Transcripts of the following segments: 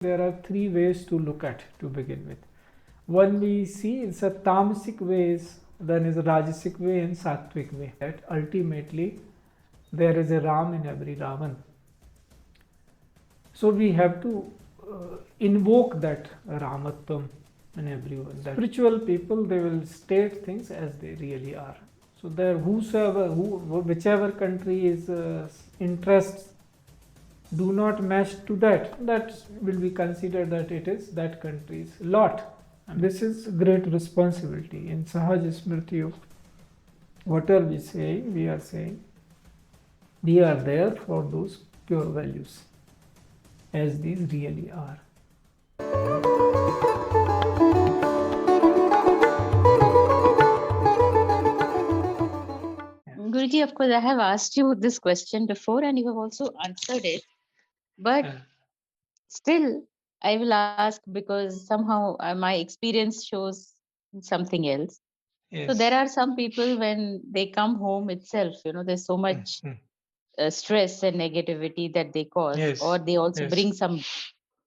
There are three ways to look at to begin with. One we see it's a Tamasic ways, then is a Rajasic way and Sattvic way. That ultimately there is a Ram in every Ravan. So we have to invoke that Ramatvam in everyone. That spiritual people, they will state things as they really are. So there, whichever country is interests do not match to that will be considered that it is that country's lot. And this is great responsibility. In Sahaj Smriti of whatever we are saying, we are there for those pure values as these really are. Guruji, of course, I have asked you this question before and you have also answered it. But still, I will ask because somehow my experience shows something else. So there are some people when they come home itself, there's so much stress and negativity that they cause, or they also bring some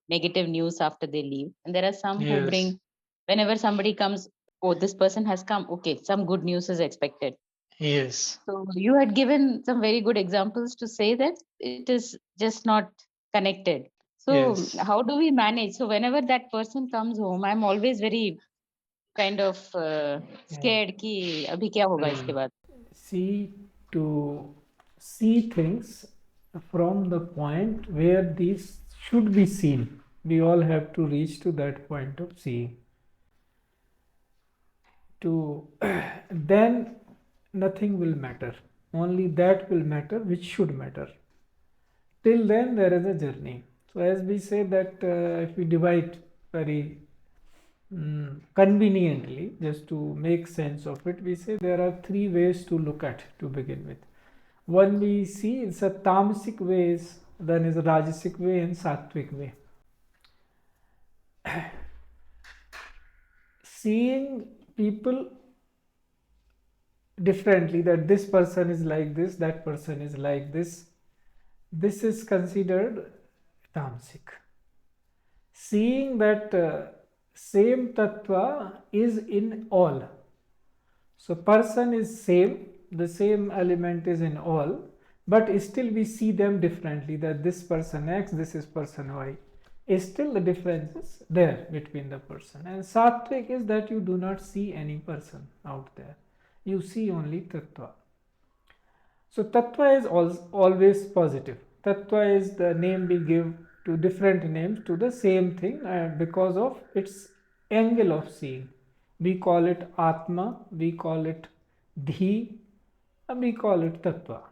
negative news after they leave. And there are some who bring, whenever somebody comes, oh, this person has come, okay, some good news is expected. Yes. So you had given some very good examples to say that it is just not connected. So how do we manage? So whenever that person comes home, I'm always very kind of scared कि अभी क्या होगा इसके बाद. See, to see things from the point where these should be seen. We all have to reach to that point of seeing. To then nothing will matter. Only that will matter which should matter. Till then there is a journey. So as we say that if we divide very conveniently, just to make sense of it, we say there are three ways to look at to begin with. One we see it's a Tamasic ways, then is a Rajasic way and Sattvic way. Seeing people differently, that this person is like this, that person is like this is considered Tamasic. Seeing that same tattva is in all. So person is same, the same element is in all, but still we see them differently, that this person X, this is person Y. Is still the difference is there between the person. And Sattvic is that you do not see any person out there. You see only tattva. So tattva is always positive. Tattva is the name we give to different names to the same thing because of its angle of seeing. We call it Atma, we call it Dhi, and we call it Tattva.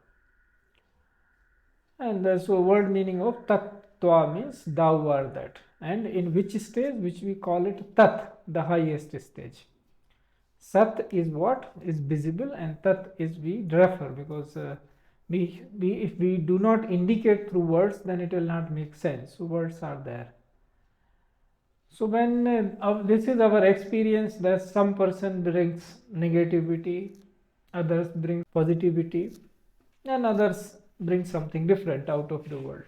And so word meaning of Tattva means thou art that. And in which stage? Which we call it Tat, the highest stage. Sat is what is visible and Tat is we refer, because if we do not indicate through words, then it will not make sense. So words are there. So when this is our experience, that some person brings negativity, others bring positivity, and others bring something different out of the world.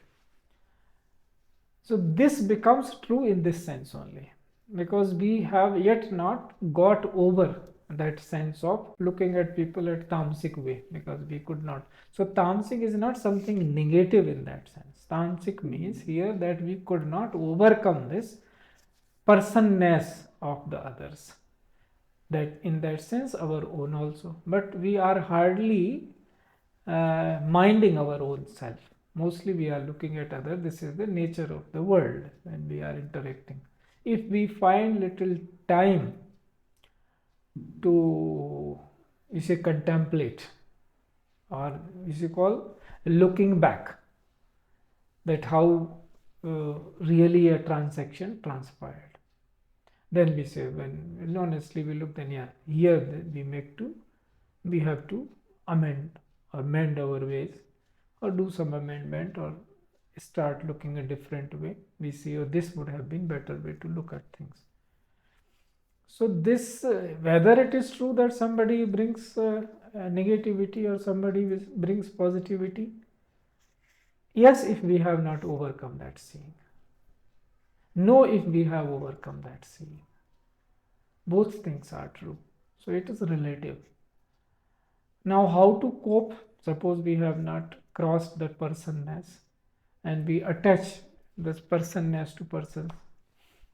So this becomes true in this sense only, because we have yet not got over that sense of looking at people at Tamasic way, because we could not. So Tamasic is not something negative in that sense. Tamasic means here that we could not overcome this personness of the others, that in that sense our own also, but we are hardly minding our own self. Mostly we are looking at other. This is the nature of the world when we are interacting. If we find little time to, you say, contemplate, or you say call looking back, that how really a transaction transpired, then we say, when honestly we look, then yeah, here we have to amend or mend our ways, or do some amendment, or start looking a different way. We see, oh, this would have been better way to look at things. So this whether it is true that somebody brings negativity or somebody brings positivity, yes, if we have not overcome that seeing. know if we have overcome that seeing. Both things are true. So it is relative. Now, how to cope? Suppose we have not crossed that personness and we attach this personness to person.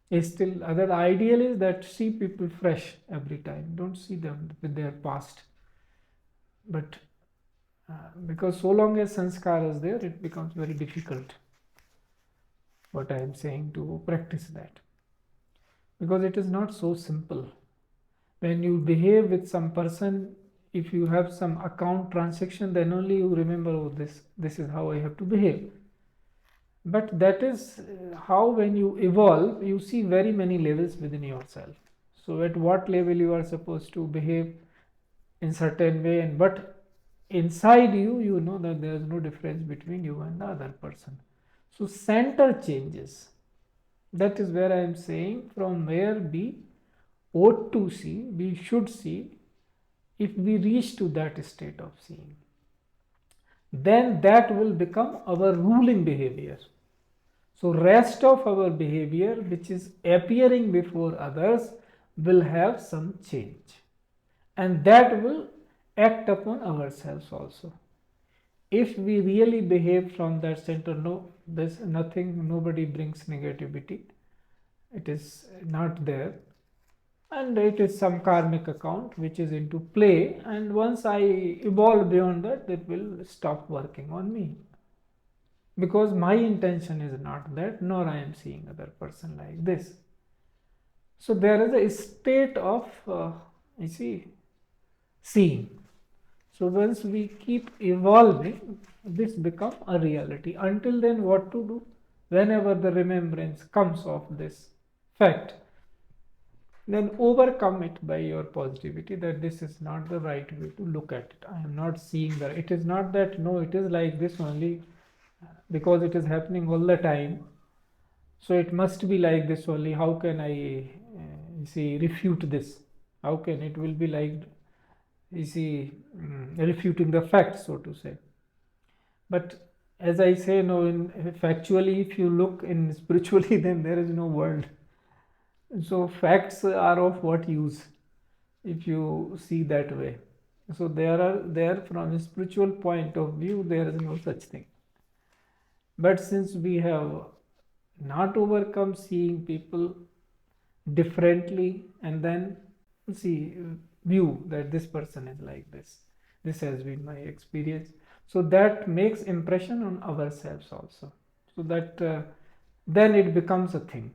Is still other ideal is that see people fresh every time. Don't see them with their past. But because so long as sanskara is there, it becomes very difficult. What I am saying to practice that, because it is not so simple. When you behave with some person, if you have some account transaction, then only you remember, oh, this is how I have to behave. But that is how, when you evolve, you see very many levels within yourself. So at what level you are supposed to behave in certain way, and but inside you, you know that there is no difference between you and the other person. So center changes. That is where I am saying, from where we ought to see, we should see. If we reach to that state of seeing, then that will become our ruling behavior. So rest of our behavior which is appearing before others will have some change, and that will act upon ourselves also. If we really behave from that center, no, there's nothing, nobody brings negativity, it is not there, and it is some karmic account which is into play, and once I evolve beyond that, it will stop working on me, because my intention is not that, nor I am seeing other person like this. So there is a state of you see, seeing. So once we keep evolving, this becomes a reality. Until then, what to do? Whenever the remembrance comes of this fact, then overcome it by your positivity, that this is not the right way to look at it. I am not seeing that. It is not that, no, it is like this only because it is happening all the time. So it must be like this only. How can I see, refute this? How can it will be like, you see, refuting the facts, so to say. But as I say, no, if actually, if you look in spiritually, then there is no world. So facts are of what use if you see that way. So there from a spiritual point of view, there is no such thing. But since we have not overcome seeing people differently, and then see, view that this person is like this has been my experience, so that makes impression on ourselves also. So that then it becomes a thing.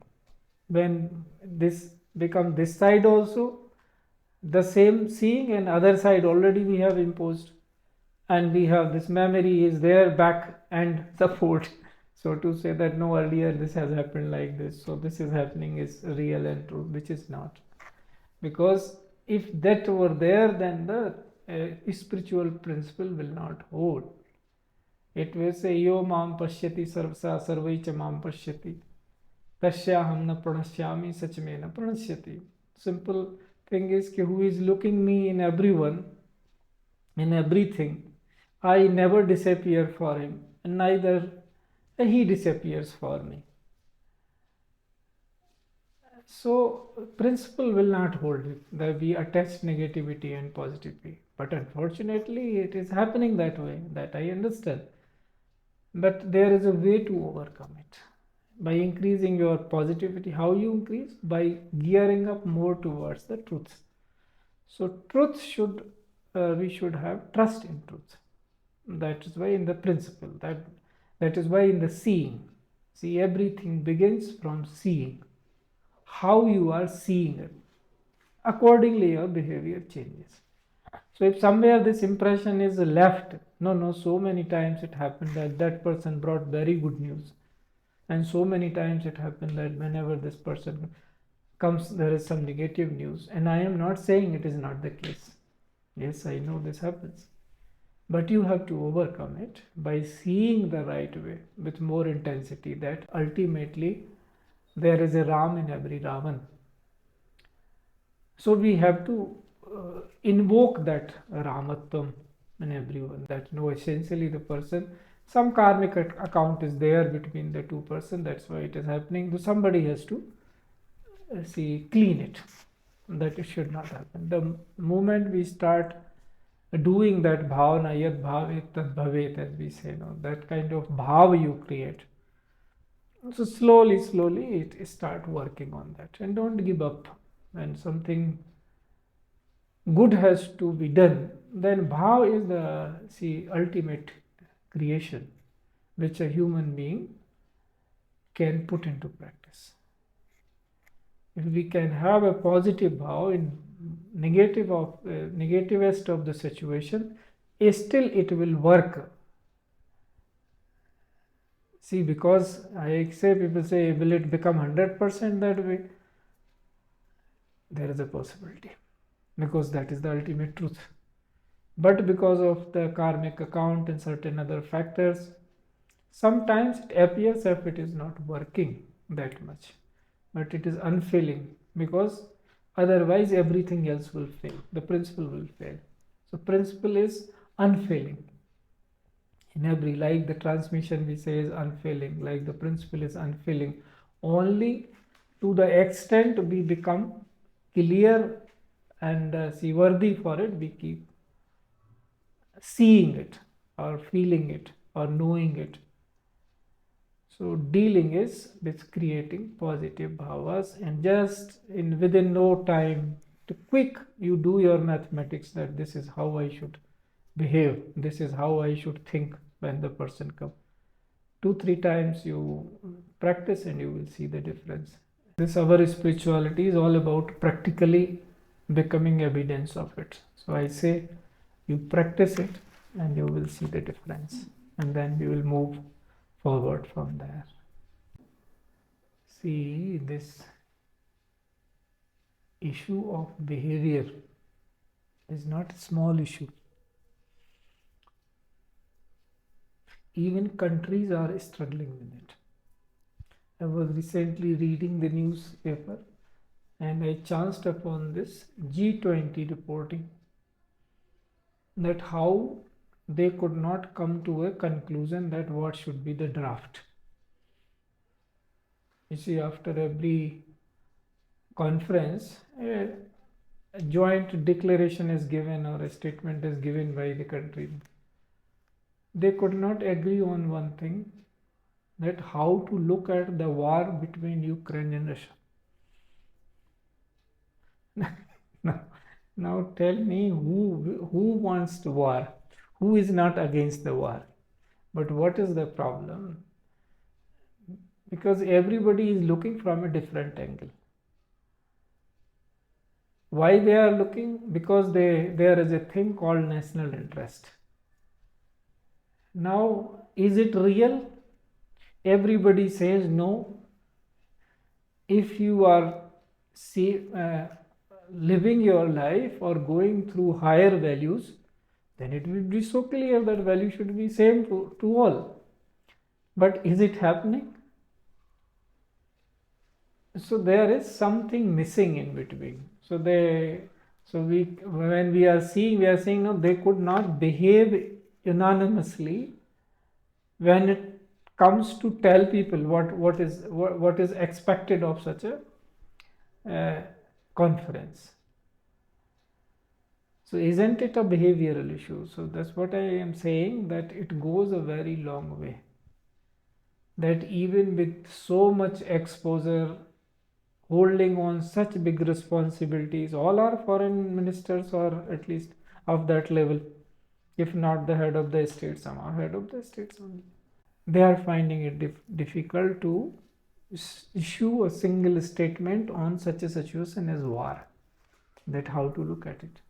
When this becomes this side also, the same seeing, and other side already we have imposed, and we have this memory is there back and support, so to say, that no, earlier this has happened like this, so this is happening is real and true, which is not. Because if that were there, then the spiritual principle will not hold. It will say, yo mam pashyati sarvasa sarvai cha mam pashyati tasyaham na pranashyami sachme na pranashyati. Simple thing is ki, who is looking me in everyone, in everything, I never disappear for him, and neither he disappears for me. So principle will not hold it, that we attach negativity and positivity. But unfortunately, it is happening that way, that I understand. But there is a way to overcome it. By increasing your positivity, how you increase? By gearing up more towards the truth. So truth should, we should have trust in truth. That is why in the principle, that is why in the seeing, see, everything begins from seeing. How you are seeing it, accordingly your behavior changes. So if somewhere this impression is left, no, so many times it happened that that person brought very good news, and so many times it happened that whenever this person comes, there is some negative news. And I am not saying it is not the case. Yes, I know this happens. But you have to overcome it by seeing the right way with more intensity, that ultimately there is a Ram in every Ravan. So we have to invoke that Ramatvam in everyone, that no, essentially the person some karmic account is there between the two person, that's why it is happening. So somebody has to clean it, that it should not happen. The moment we start doing that bhavana, yad bhavet tad bhavet, as we say, that kind of bhav you create, so slowly it start working on that. And don't give up when something good has to be done. Then bhav is the ultimate creation which a human being can put into practice. If we can have a positive bhav in negativest of the situation, still it will work. See, because I say, people say, will it become 100% that way? There is a possibility, because that is the ultimate truth. But because of the karmic account and certain other factors, sometimes it appears as if it is not working that much, but it is unfailing, because otherwise everything else will fail. The principle will fail. So principle is unfailing. In every, like the transmission we say is unfailing, like the principle is unfailing. Only to the extent we become clear and worthy for it, we keep seeing it or feeling it or knowing it. So dealing is with creating positive bhavas, and just within no time, to quick you do your mathematics that this is how I should behave, this is how I should think when the person comes. 2-3 times you practice and you will see the difference. This our spirituality is all about practically becoming evidence of it. So I say you practice it and you will see the difference, and then we will move forward from there. See, this issue of behavior is not a small issue. Even countries are struggling with it. I was recently reading the newspaper and I chanced upon this G20 reporting that how they could not come to a conclusion that what should be the draft. You see, after every conference, a joint declaration is given or a statement is given by the country. They could not agree on one thing, that how to look at the war between Ukraine and Russia. Now tell me who wants the war, who is not against the war. But what is the problem? Because everybody is looking from a different angle. Why they are looking? Because there is a thing called national interest. Now, is it real? Everybody says no. If you are living your life or going through higher values, then it will be so clear that value should be same to all. But is it happening? So there is something missing in between. So when we are seeing no, they could not behave unanimously when it comes to tell people what is expected of such a conference. So isn't it a behavioral issue? So that's what I am saying, that it goes a very long way. That even with so much exposure, holding on such big responsibilities, all are foreign ministers or at least of that level, if not the head of the state, some are head of the states only. They are finding it difficult to issue a single statement on such a situation as war, that how to look at it.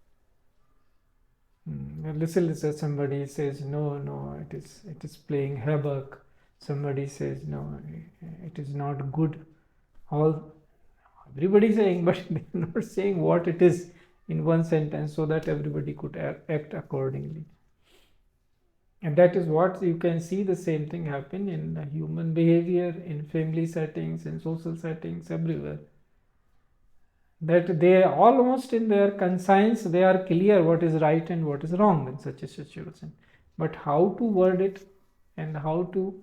Little somebody says no, it is playing havoc. Somebody says no, it is not good. Everybody is saying, but they are not saying what it is in one sentence, so that everybody could act accordingly. And that is what you can see the same thing happen in human behavior, in family settings, in social settings, everywhere. That they almost in their conscience, they are clear what is right and what is wrong in such a situation. But how to word it, and how to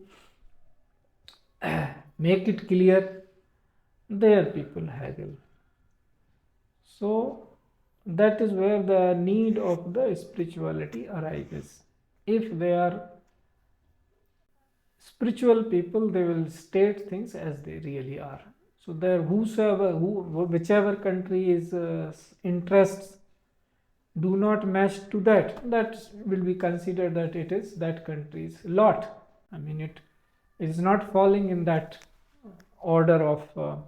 make it clear, there people haggle. So that is where the need of the spirituality arises. If they are spiritual people, they will state things as they really are. So there, whichever country is interests do not match to that, that will be considered that it is that country's lot. I mean, it is not falling in that order of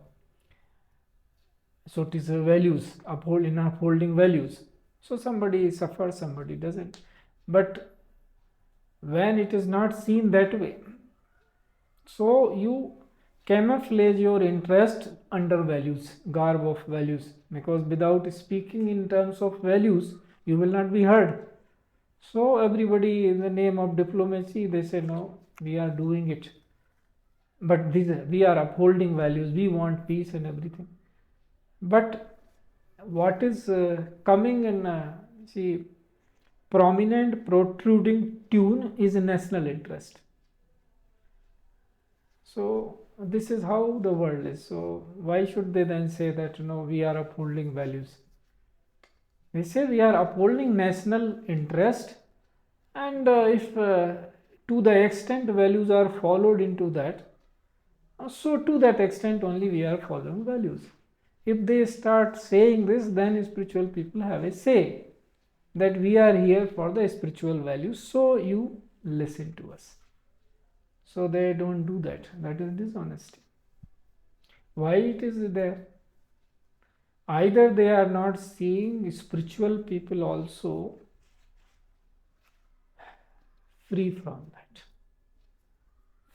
so it is values, upholding values. So somebody suffers, somebody doesn't. But when it is not seen that way, so you camouflage your interest under values, garb of values, because without speaking in terms of values, you will not be heard. So everybody, in the name of diplomacy, they say, no, we are doing it, but we are upholding values, we want peace and everything. But what is coming in see, prominent protruding tune is a national interest. So this is how the world is. So why should they then say that, we are upholding values? They say we are upholding national interest, and if to the extent values are followed into that, so to that extent only we are following values. If they start saying this, then spiritual people have a say that we are here for the spiritual values, so you listen to us. So they don't do that. That is dishonesty. Why it is there? Either they are not seeing spiritual people also free from that,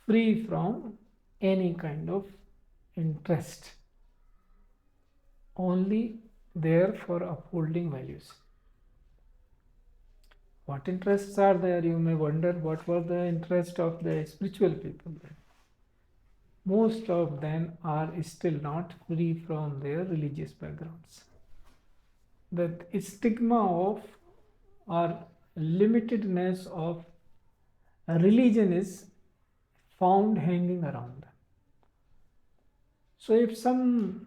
free from any kind of interest, only there for upholding values. What interests are there? You may wonder what were the interests of the spiritual people then. Most of them are still not free from their religious backgrounds. The stigma of or limitedness of religion is found hanging around them. So if some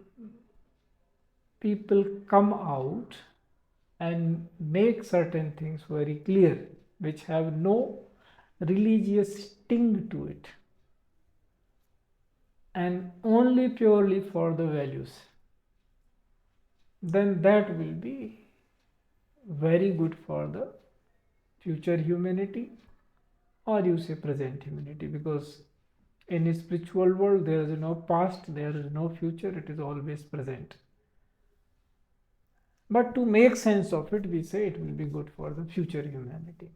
people come out and make certain things very clear, which have no religious sting to it, and only purely for the values, then that will be very good for the future humanity, or you say present humanity, because in a spiritual world there is no past, there is no future, it is always present. But to make sense of it, we say it will be good for the future humanity.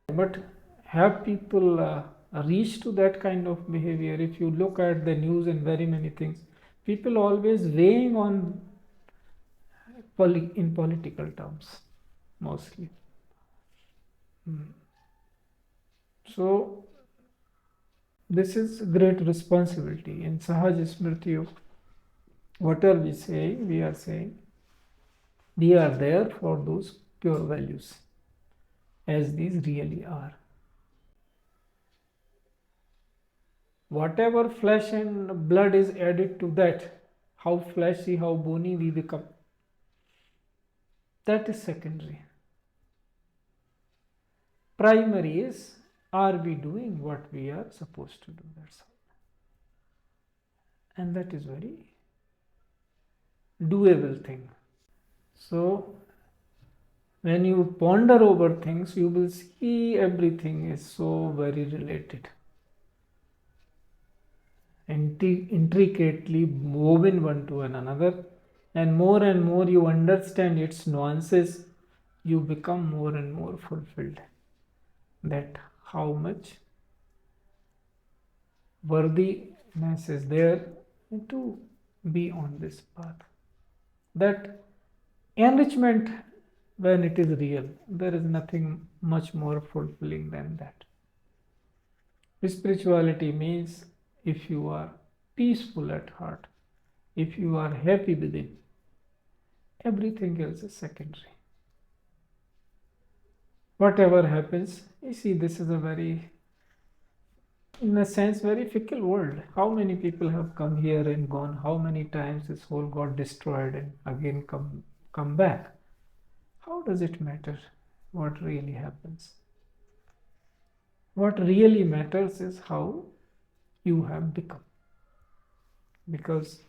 But have people reached to that kind of behavior? If you look at the news and very many things, people always weighing on in political terms mostly. So this is great responsibility. In Sahaj Smriti, what are we saying? We are saying we are there for those pure values as these really are. Whatever flesh and blood is added to that, how fleshy, how bony we become, that is secondary. Primary is, are we doing what we are supposed to do? That's all. And that is very doable thing. So when you ponder over things, you will see everything is so very related, intricately woven one to another, and more you understand its nuances, you become more and more fulfilled that how much worthiness is there to be on this path. That enrichment, when it is real, there is nothing much more fulfilling than that. Spirituality means if you are peaceful at heart, if you are happy within, everything else is secondary. whatever happens, you see, this is a very, in a sense, very fickle world. How many people have come here and gone? How many times this whole got destroyed and again come back? How does it matter what really happens? What really matters is how you have become. Because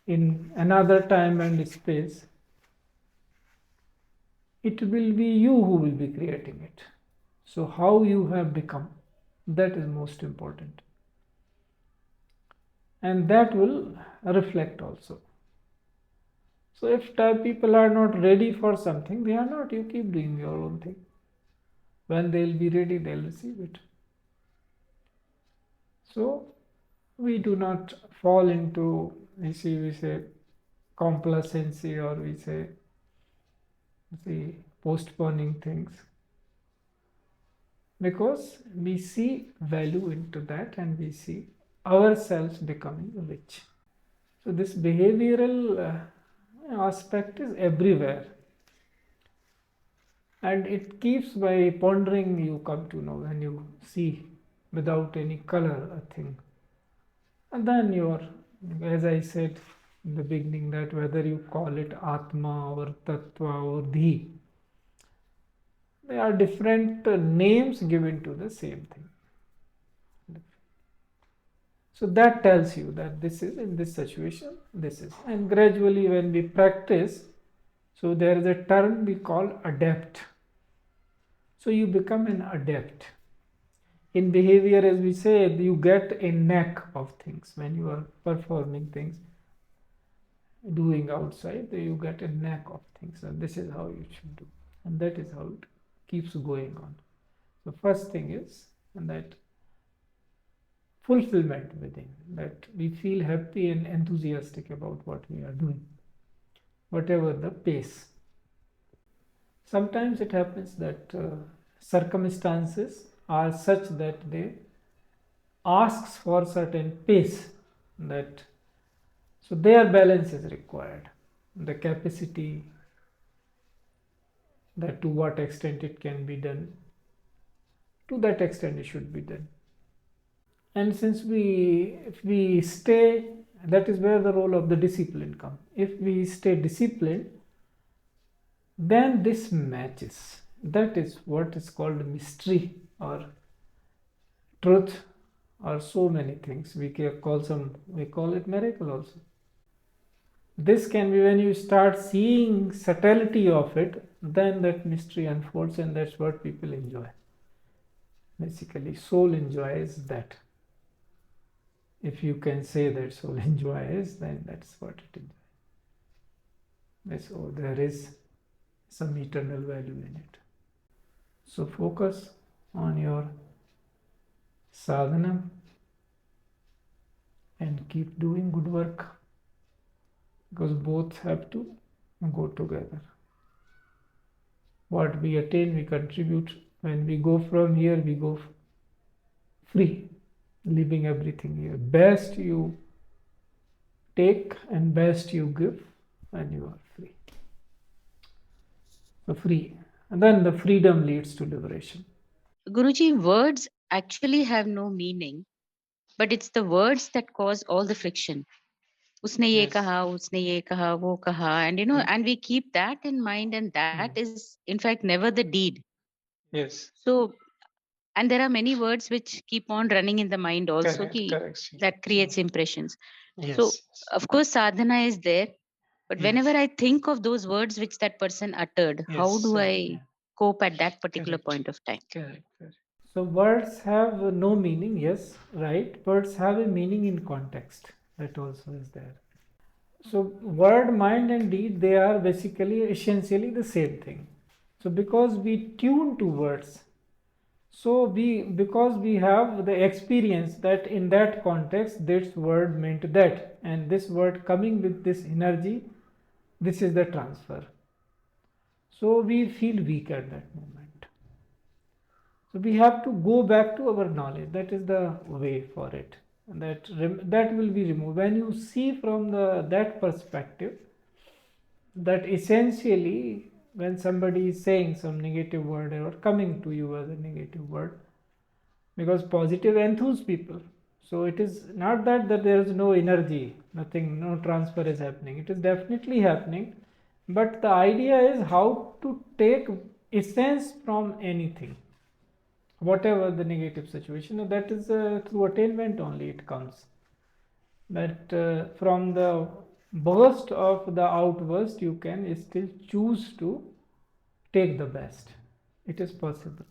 in another time and space, it will be you who will be creating it. So how you have become, that is most important. And that will reflect also. So if people are not ready for something, they are not. You keep doing your own thing. When they'll be ready, they'll receive it. So we do not fall into, we say complacency, or we say postponing things, because we see value into that and we see ourselves becoming rich. So this behavioral aspect is everywhere, and it keeps, by pondering, you come to know. When you see without any color a thing, and then you are, as I said in the beginning, that whether you call it Atma or Tattva or Dhi, they are different names given to the same thing. So that tells you that this is, in this situation, this is. And gradually when we practice, so there is a term we call adept. So you become an adept. In behavior, as we say, you get a knack of things. When you are performing things, doing outside, you get a knack of things. And this is how you should do. And that is how it keeps going on. The first thing is, and that fulfillment within, that we feel happy and enthusiastic about what we are doing, whatever the pace. Sometimes it happens that circumstances are such that they asks for certain pace, that so their balance is required, the capacity, that to what extent it can be done, to that extent it should be done. And since if we stay, that is where the role of the discipline comes. If we stay disciplined, then this matches. That is what is called mystery or truth, or so many things. We call it miracle also. This can be, when you start seeing subtlety of it, then that mystery unfolds, and that's what people enjoy. Basically, soul enjoys that. If you can say that soul enjoys, then that's what it enjoys. So there is some eternal value in it. So focus on your sadhana and keep doing good work, because both have to go together. What we attain, we contribute. When we go from here, we go free, leaving everything here. Best you take and best you give, and you are free. So free. And then the freedom leads to liberation. Guruji, words actually have no meaning, but it's the words that cause all the friction. Usne ye kaha, usne ye kaha, wo kaha. And and we keep that in mind, and that is in fact never the deed. Yes. So, and there are many words which keep on running in the mind also, that creates impressions. Yes. So, of course, sadhana is there, but whenever I think of those words which that person uttered, how do I cope at that particular point of time? Correct. So words have no meaning, yes, right. Words have a meaning in context. That also is there. So word, mind and deed, they are basically essentially the same thing. So because we tune to words, so because we have the experience that in that context this word meant that, and this word coming with this energy, this is the transfer. So we feel weak at that moment. So we have to go back to our knowledge. That is the way for it. That will be removed when you see from that perspective, that essentially when somebody is saying some negative word or coming to you as a negative word, because positive enthuses people. So it is not that there is no energy, nothing, no transfer is happening. It is definitely happening, but the idea is how to take essence from anything, whatever the negative situation, and that is through attainment only it comes. That from the burst of the outburst, you can still choose to take the best. It is possible.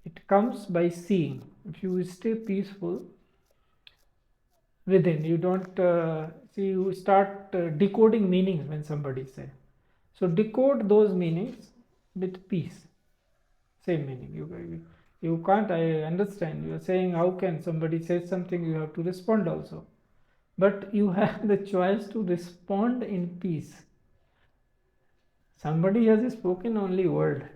It comes by seeing. If you stay peaceful within, you don't see, you start decoding meanings when somebody say. So decode those meanings with peace. Same meaning. You can't. I understand. You are saying how can somebody say something? You have to respond also. But you have the choice to respond in peace. Somebody has spoken only word.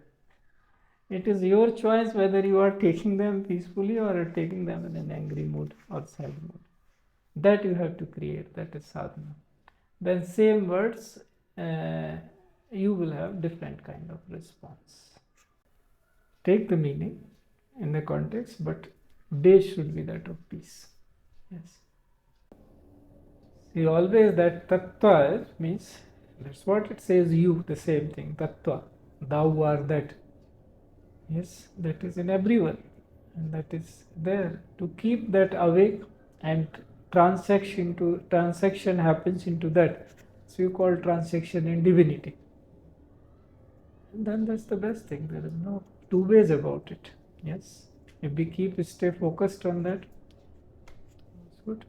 It is your choice whether you are taking them peacefully or taking them in an angry mood or sad mood. That you have to create. That is sadhana. Then same words, you will have different kind of response. Take the meaning in the context, but base should be that of peace. Yes. See, always that tattva means, that's what it says, you, the same thing, tattva, thou are that. Yes, that is in everyone, and that is there to keep that awake, and transaction happens into that. So you call transaction in divinity. And then that's the best thing. There is no two ways about it. Yes, if we stay focused on that, it's good.